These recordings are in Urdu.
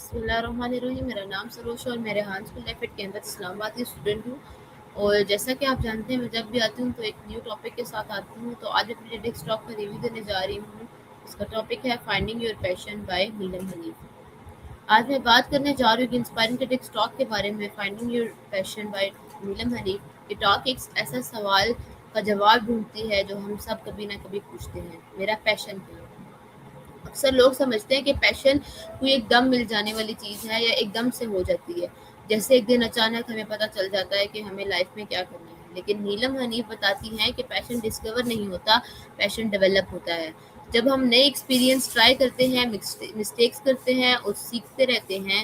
بسم اللہ الرحمن الرحیم، میرا نام سروش ہے اور میں Rehan school life at campus Islamabad کی اسٹوڈنٹ ہوں۔ اور جیسا کہ آپ جانتے ہیں، میں جب بھی آتی ہوں تو ایک نیو ٹاپک کے ساتھ آتی ہوں۔ تو آج اپنے ٹیڈ ٹاک کا ریویو دینے جا رہی ہوں۔ اس کا ٹاپک ہے فائنڈنگ یور پیشن بائی نیلم حنیف۔ آج میں بات کرنے جا رہی ہوں کہ انسپائرنگ ٹیڈ ٹاک کے بارے میں، فائنڈنگ یور پیشن بائی نیلم حنیف۔ یہ ٹاک ایک ایسا سوال کا جواب ڈھونڈتی ہے جو ہم سب کبھی نہ کبھی پوچھتے ہیں: میرا پیشن کیا ہے؟ اکثر لوگ سمجھتے ہیں کہ پیشن کوئی ایک دم مل جانے والی چیز ہے یا ایک دم سے ہو جاتی ہے، جیسے ایک دن اچانک ہمیں پتہ چل جاتا ہے کہ ہمیں لائف میں کیا کرنا ہے۔ لیکن نیلم حنیف بتاتی ہیں کہ پیشن ڈسکور نہیں ہوتا، پیشن ڈیولپ ہوتا ہے۔ جب ہم نئے ایکسپیرینس ٹرائی کرتے ہیں، مسٹیکس کرتے ہیں اور سیکھتے رہتے ہیں،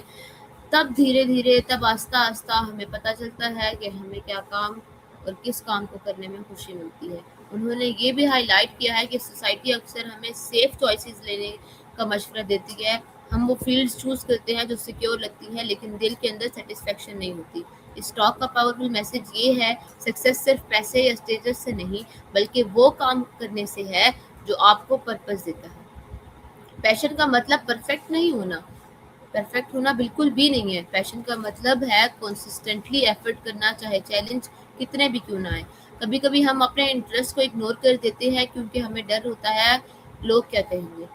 تب دھیرے دھیرے، تب آہستہ آہستہ ہمیں پتہ چلتا ہے کہ ہمیں کیا کام اور کس کام کو کرنے میں خوشی ملتی ہے۔ انہوں نے یہ بھی ہائی لائٹ کیا ہے کہ سوسائٹی اکثر ہمیں سیف چوائسیز لینے کا مشورہ دیتی ہے۔ ہم وہ فیلڈز چوز کرتے ہیں جو سیکیور لگتی ہیں، لیکن دل کے اندر سیٹسفیکشن نہیں ہوتی۔ اس ٹاک کا پاورفل میسج یہ ہے: سکسیس صرف پیسے یا اسٹیٹس سے نہیں، بلکہ وہ کام کرنے سے ہے جو آپ کو پرپس دیتا ہے۔ پیشن کا مطلب پرفیکٹ ہونا بالکل بھی نہیں ہے۔ پیشن کا مطلب ہے کنسسٹنٹلی ایفرٹ کرنا، چاہے چیلنج کتنے بھی کیوں نہ آئے۔ کبھی کبھی ہم اپنے انٹرسٹ کو اگنور کر دیتے ہیں کیونکہ ہمیں ڈر ہوتا ہے لوگ کیا کہیں گے،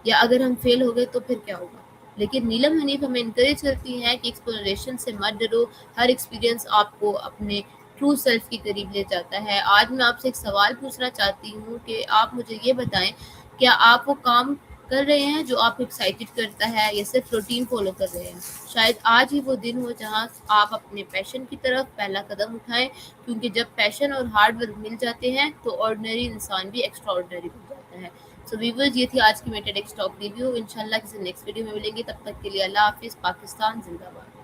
یا اگر ہم فیل ہو گئے تو پھر کیا ہوگا۔ لیکن نیلم حنیف ہمیں انکریج کرتی ہیں کہ ایکسپلوریشن سے مت ڈرو، ہر ایکسپیرینس آپ کو اپنے ٹرو سیلف کے قریب لے جاتا ہے۔ آج میں آپ سے ایک سوال پوچھنا چاہتی ہوں کہ آپ مجھے یہ بتائیں، کیا آپ وہ کام کر رہے ہیں جو آپ کو ایکسائٹڈ کرتا ہے، یا صرف روٹین فالو کر رہے ہیں؟ شاید آج ہی وہ دن ہو جہاں آپ اپنے پیشن کی طرف پہلا قدم اٹھائیں، کیونکہ جب پیشن اور ہارڈ ورک مل جاتے ہیں تو آرڈنری انسان بھی ایکسٹرا آرڈنری بن جاتا ہے۔ سو ویورز، یہ تھی آج کی میری ٹیڈ ٹاک ریویو۔ انشاءاللہ کسی نیکسٹ ویڈیو میں ملیں گے، تب تک کے لیے اللہ حافظ۔ پاکستان زندہ باد۔